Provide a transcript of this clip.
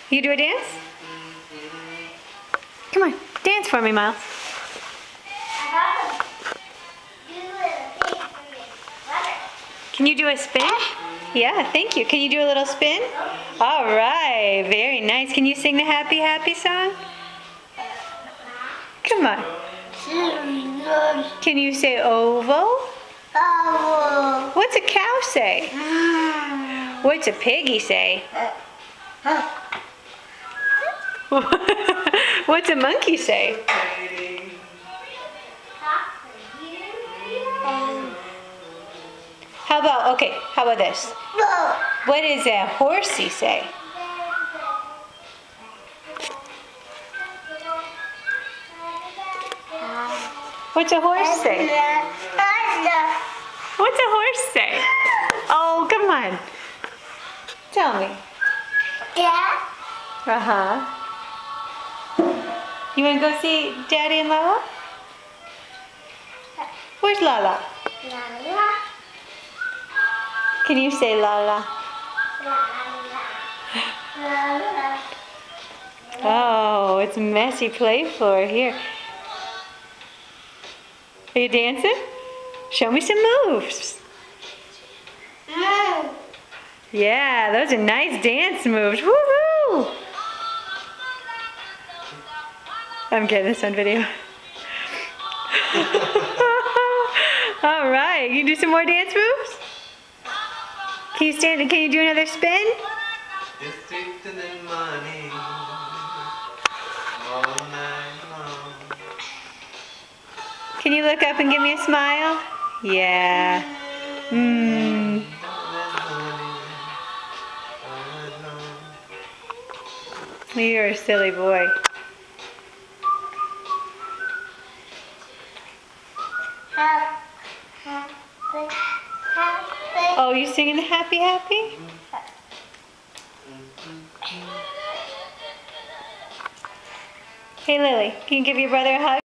You do a dance? Come on, dance for me, Miles. Can you do a spin? Yeah, thank you. Can you do a little spin? All right, very nice. Can you sing the Happy Happy song? Come on. Can you say oval? What's a cow say? What's a piggy say? What's a monkey say? How about this? What does a horsey say? What's a horse say? What's a horse say? Oh, come on. Tell me. Yeah. Uh-huh. You want to go see Daddy and Lala? Where's Lala? Lala. Can you say Lala? Lala. Oh, it's a messy play floor here. Are you dancing? Show me some moves. Yeah, those are nice dance moves. Woohoo! I'm getting this on video. All right, you do some more dance moves? Can you stand? Can you do another spin? Can you look up and give me a smile? Yeah. You're a silly boy. Oh, you singing the Happy Happy? Hey Lily, can you give your brother a hug?